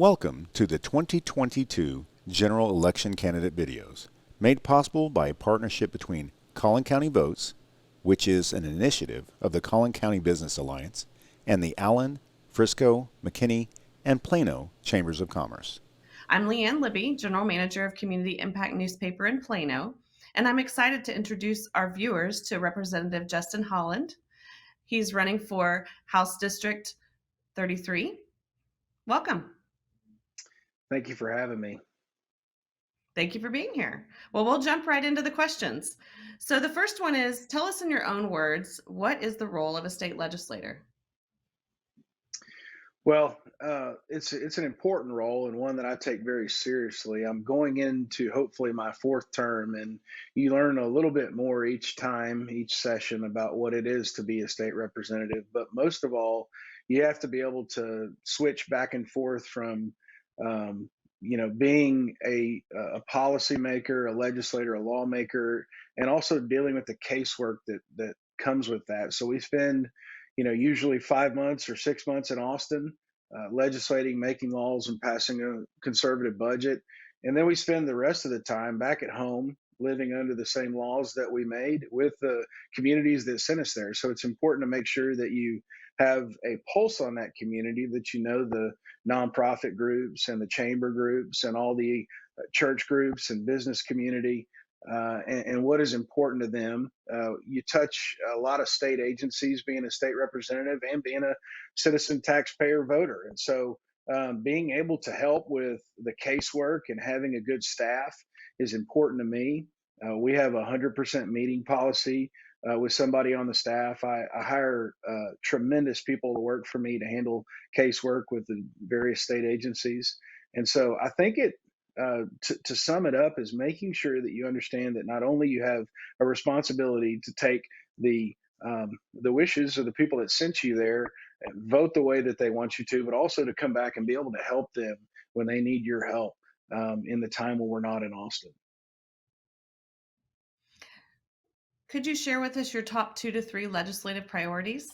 Welcome to the 2022 General Election Candidate videos, made possible by a partnership between Collin County Votes, which is an initiative of the Collin County Business Alliance, and the Allen, Frisco, McKinney, and Plano Chambers of Commerce. I'm Leanne Libby, General Manager of Community Impact Newspaper in Plano, and I'm excited to introduce our viewers to Representative Justin Holland. He's running for House District 33. Welcome. Thank you for having me. Thank you for being here. Well, we'll jump right into the questions. So the first one is, tell us in your own words, what is the role of a state legislator? Well, it's an important role and one that I take very seriously. I'm going into hopefully my fourth term, and you learn a little bit more each time, each session about what it is to be a state representative. But most of all, you have to be able to switch back and forth from, being a policymaker, a legislator, a lawmaker, and also dealing with the casework that comes with that. So we spend usually 5 months or 6 months in Austin, legislating, making laws, and passing a conservative budget. And then we spend the rest of the time back at home, living under the same laws that we made with the communities that sent us there. So it's important to make sure that you have a pulse on that community, that you know the nonprofit groups and the chamber groups and all the church groups and business community, and what is important to them. You touch a lot of state agencies being a state representative and being a citizen taxpayer voter. And so being able to help with the casework and having a good staff is important to me. We have a 100% meeting policy with somebody on the staff. I hire tremendous people to work for me to handle casework with the various state agencies. And so I think to sum it up, is making sure that you understand that not only you have a responsibility to take the wishes of the people that sent you there and vote the way that they want you to, but also to come back and be able to help them when they need your help in the time when we're not in Austin. Could you share with us your top 2 to 3 legislative priorities?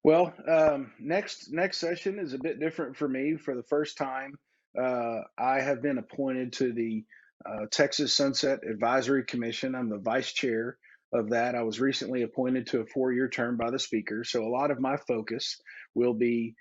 Well, next session is a bit different for me. For the first time, I have been appointed to the Texas Sunset Advisory Commission. I'm the vice chair of that. I was recently appointed to a 4-year term by the speaker. So a lot of my focus will be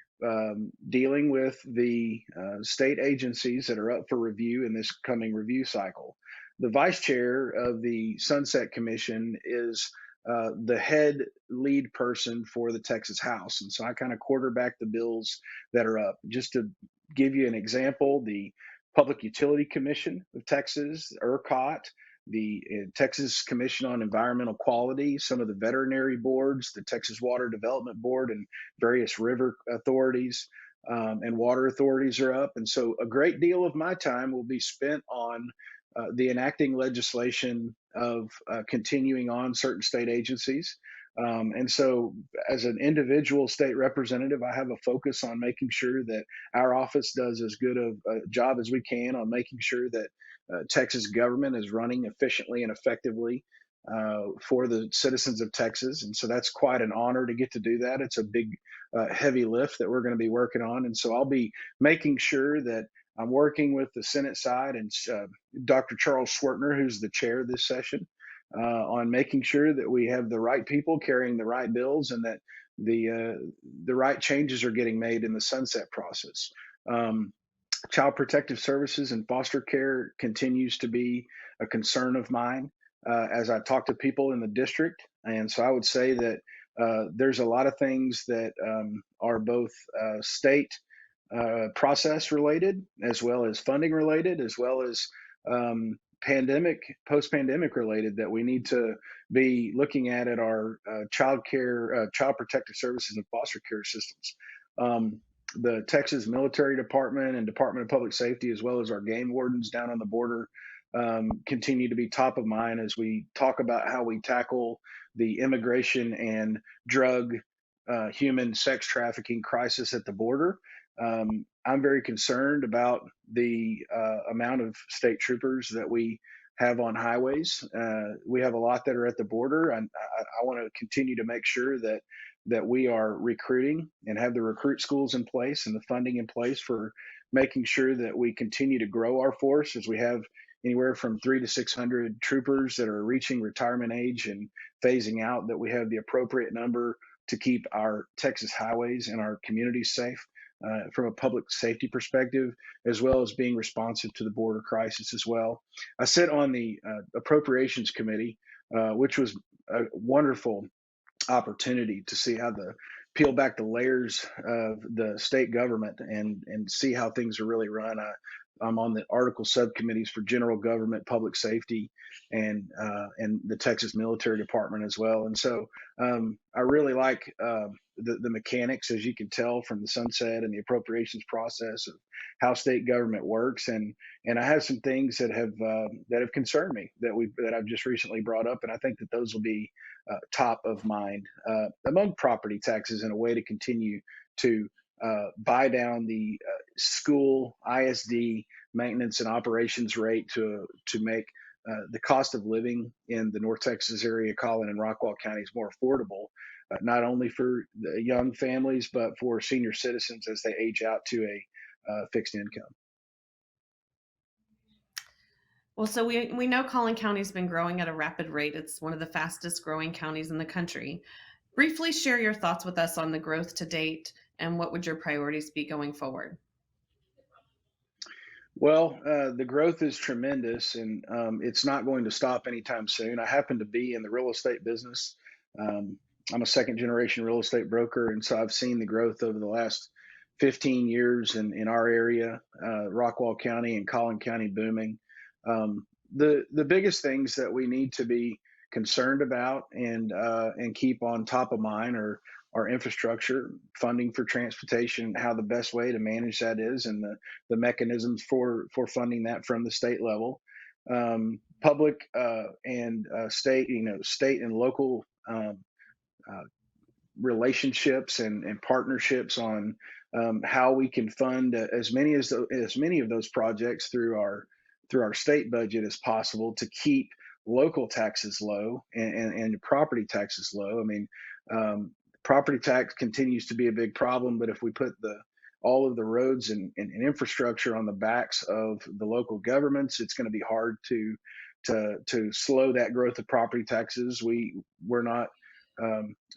dealing with the state agencies that are up for review in this coming review cycle. The vice chair of the Sunset Commission is the head lead person for the Texas House. And so I kind of quarterback the bills that are up. Just to give you an example, the Public Utility Commission of Texas, ERCOT, the Texas Commission on Environmental Quality, some of the veterinary boards, the Texas Water Development Board, and various river authorities and water authorities are up. And so a great deal of my time will be spent on the enacting legislation of continuing on certain state agencies. And so, as an individual state representative, I have a focus on making sure that our office does as good of a job as we can on making sure that Texas government is running efficiently and effectively for the citizens of Texas. And so that's quite an honor to get to do that. It's a big, heavy lift that we're going to be working on. And so I'll be making sure that I'm working with the Senate side and Dr. Charles Schwertner, who's the chair this session, on making sure that we have the right people carrying the right bills and that the right changes are getting made in the sunset process. Child protective services and foster care continues to be a concern of mine as I talk to people in the district. And so I would say that there's a lot of things that are both state process related, as well as funding related, as well as pandemic, post pandemic related, that we need to be looking at our child care, child protective services and foster care systems. The Texas Military Department and Department of Public Safety, as well as our game wardens down on the border, continue to be top of mind as we talk about how we tackle the immigration and drug, human sex trafficking crisis at the border. I'm very concerned about the amount of state troopers that we have on highways. We have a lot that are at the border, and I want to continue to make sure that that we are recruiting and have the recruit schools in place and the funding in place for making sure that we continue to grow our force, as we have anywhere from 300 to 600 troopers that are reaching retirement age and phasing out, that we have the appropriate number to keep our Texas highways and our communities safe from a public safety perspective, as well as being responsive to the border crisis as well. I sit on the Appropriations Committee, which was a wonderful opportunity to see how the peel back the layers of the state government and see how things are really run. I'm on the article subcommittees for general government, public safety, and the Texas Military Department as well. And so I really like the mechanics, as you can tell from the sunset and the appropriations process, of how state government works. And I have some things that have concerned me that I've just recently brought up, and I think that those will be top of mind among property taxes, in a way to continue to buy down the school ISD maintenance and operations rate to make the cost of living in the North Texas area, Collin and Rockwall counties, more affordable, not only for the young families, but for senior citizens as they age out to a fixed income. Well, so we know Collin County's been growing at a rapid rate. It's one of the fastest growing counties in the country. Briefly share your thoughts with us on the growth to date, and what would your priorities be going forward? Well, the growth is tremendous, and it's not going to stop anytime soon. I happen to be in the real estate business. Um, I'm a second generation real estate broker, and so I've seen the growth over the last 15 years in our area, Rockwall County and Collin County booming. The biggest things that we need to be concerned about and keep on top of mind are our infrastructure, funding for transportation, how the best way to manage that is, and the mechanisms for funding that from the state level. Public and state, state and local uh, relationships and partnerships on how we can fund as many of those projects through our state budget as possible, to keep local taxes low and property taxes low. I mean, property tax continues to be a big problem, but if we put all of the roads and infrastructure on the backs of the local governments, it's going to be hard to slow that growth of property taxes. We're not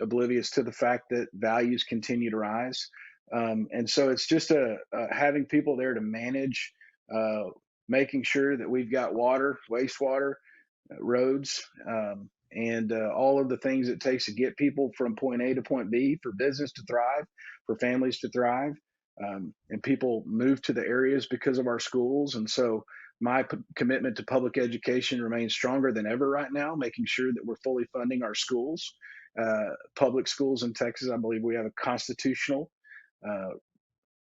oblivious to the fact that values continue to rise, and so it's just having people there to manage, uh, making sure that we've got water, wastewater, roads, and all of the things it takes to get people from point A to point B, for business to thrive, for families to thrive, and people move to the areas because of our schools. And so my commitment to public education remains stronger than ever right now, making sure that we're fully funding our schools, public schools in Texas. I believe we have a constitutional uh,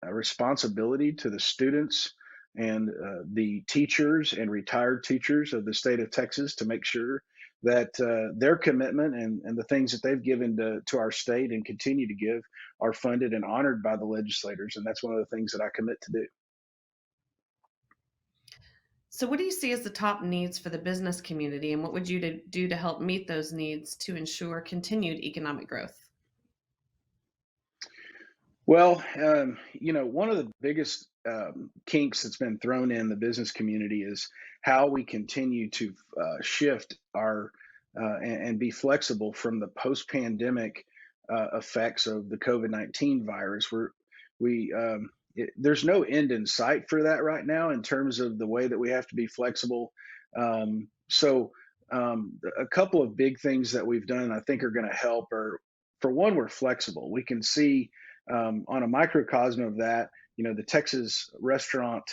a responsibility to the students and the teachers and retired teachers of the state of Texas to make sure that their commitment and the things that they've given to our state and continue to give are funded and honored by the legislators. And that's one of the things that I commit to do. So, what do you see as the top needs for the business community, and what would you do to help meet those needs to ensure continued economic growth? Well, one of the biggest kinks that's been thrown in the business community is how we continue to shift and be flexible from the post-pandemic effects of the COVID-19 virus. There's no end in sight for that right now, in terms of the way that we have to be flexible. A couple of big things that we've done, I think, are going to help. Are, for one, we're flexible. We can see on a microcosm of that, the Texas restaurant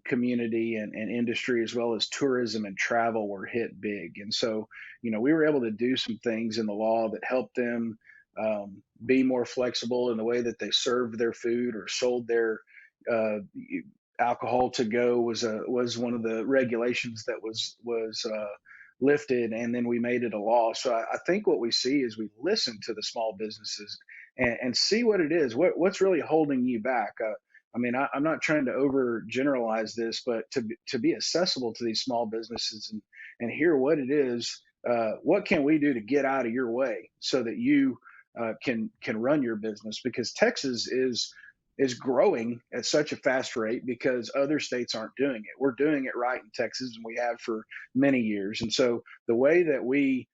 community and industry, as well as tourism and travel, were hit big. And so, we were able to do some things in the law that helped them be more flexible in the way that they served their food or sold their uh, alcohol to go. Was one of the regulations that was lifted, and then we made it a law. So I think what we see is we listen to the small businesses and see what it is, what's really holding you back. I mean, I'm not trying to overgeneralize this, but to be accessible to these small businesses and hear what it is, what can we do to get out of your way so that you can run your business, because Texas is growing at such a fast rate because other states aren't doing it. We're doing it right in Texas, and we have for many years. And so the way that we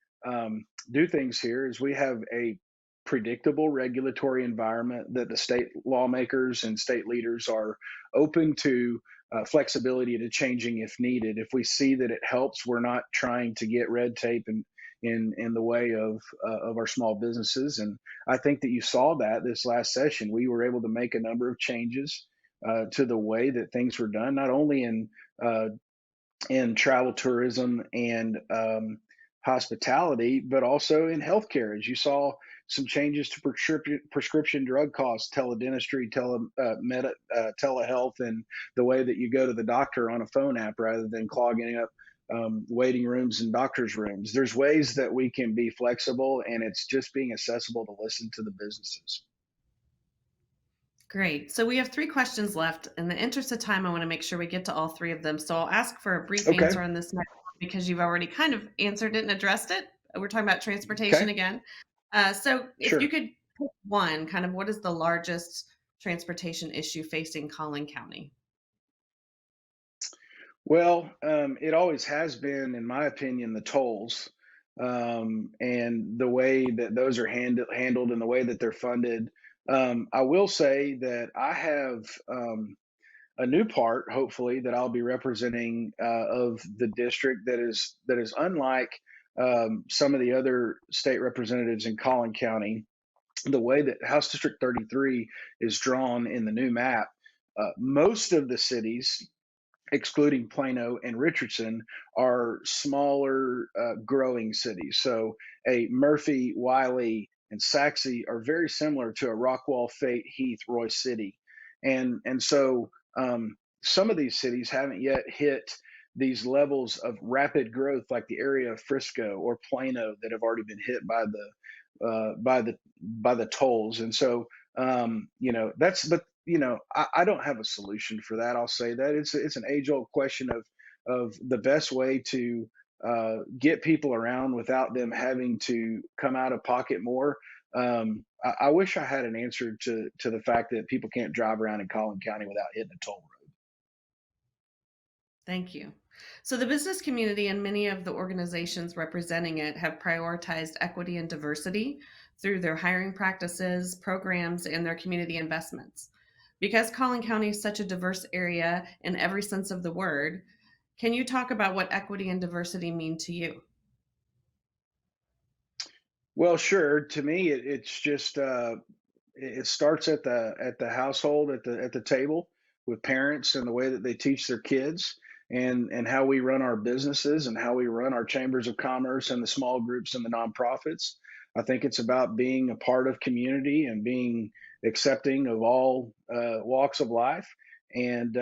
do things here is we have a predictable regulatory environment that the state lawmakers and state leaders are open to flexibility to changing if needed. If we see that it helps, we're not trying to get red tape in the way of our small businesses. And I think that you saw that this last session. We were able to make a number of changes to the way that things were done, not only uh, in travel tourism and hospitality, but also in healthcare. As you saw, some changes to prescription drug costs, teledentistry, telehealth, and the way that you go to the doctor on a phone app rather than clogging up waiting rooms and doctors' rooms. There's ways that we can be flexible, and it's just being accessible to listen to the businesses. Great. So we have three questions left. In the interest of time, I want to make sure we get to all three of them. So I'll ask for a brief Okay. answer on this next one because you've already kind of answered it and addressed it. We're talking about transportation Okay. again. So if you Sure. could pick one, kind of what is the largest transportation issue facing Collin County? Well, it always has been, in my opinion, the tolls, and the way that those are handled and the way that they're funded. I will say that I have a new part, hopefully, that I'll be representing of the district that is unlike some of the other state representatives in Collin County. The way that House District 33 is drawn in the new map, most of the cities, excluding Plano and Richardson, are smaller, growing cities. So a Murphy, Wiley, and Saxe are very similar to a Rockwall, Fate, Heath, Royce City, and so some of these cities haven't yet hit these levels of rapid growth like the area of Frisco or Plano that have already been hit by the tolls. And so that's but I don't have a solution for that. I'll say that it's an age old question of the best way to get people around without them having to come out of pocket more. I wish I had an answer to the fact that people can't drive around in Collin County without hitting a toll road. Thank you. So the business community and many of the organizations representing it have prioritized equity and diversity through their hiring practices, programs, and their community investments. Because Collin County is such a diverse area in every sense of the word, can you talk about what equity and diversity mean to you? Well, sure. To me, it's just it starts at the household, at the table with parents and the way that they teach their kids, and how we run our businesses and how we run our chambers of commerce and the small groups and the nonprofits. I think it's about being a part of community and being accepting of all walks of life, and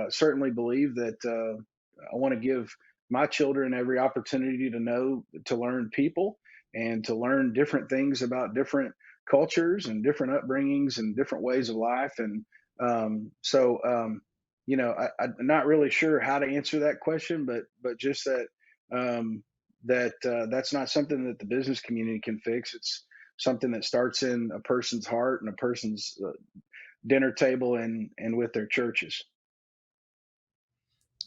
certainly believe that I want to give my children every opportunity to learn people and to learn different things about different cultures and different upbringings and different ways of life. And I'm not really sure how to answer that question, but just that's not something that the business community can fix. It's something that starts in a person's heart and a person's dinner table and with their churches.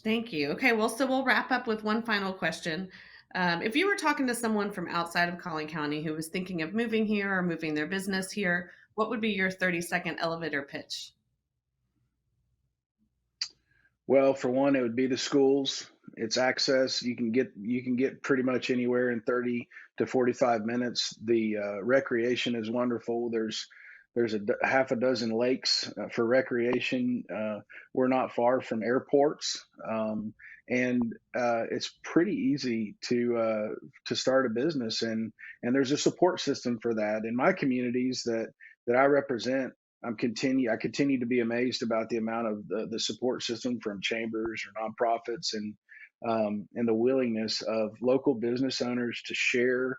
Thank you. Okay, well, so we'll wrap up with one final question. If you were talking to someone from outside of Collin County who was thinking of moving here or moving their business here, what would be your 30-second elevator pitch? Well, for one, it would be the schools. It's access. You can get pretty much anywhere in 30 to 45 minutes. The recreation is wonderful. There's half a dozen lakes for recreation. We're not far from airports, and it's pretty easy to start a business, and there's a support system for that. In my communities that I represent, I continue to be amazed about the amount of the support system from chambers or nonprofits, and the willingness of local business owners to share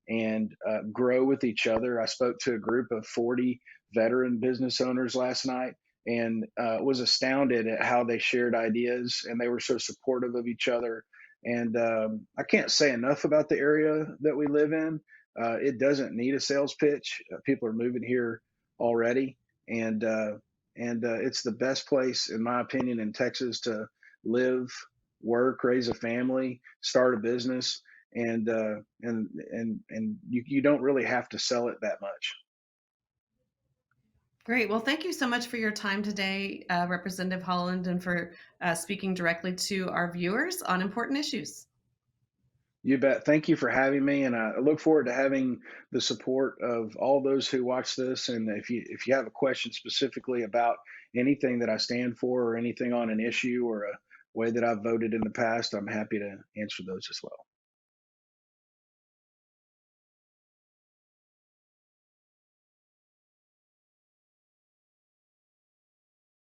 and grow with each other. I spoke to a group of 40 veteran business owners last night, and was astounded at how they shared ideas, and they were so supportive of each other. And I can't say enough about the area that we live in. It doesn't need a sales pitch. People are moving here already, and it's the best place, in my opinion, in Texas to live, work, raise a family, start a business, and you don't really have to sell it that much. Great. Well, thank you so much for your time today, Representative Holland, and for speaking directly to our viewers on important issues. You bet. Thank you for having me, and I look forward to having the support of all those who watch this. And if you have a question specifically about anything that I stand for, or anything on an issue, or a way that I've voted in the past, I'm happy to answer those as well.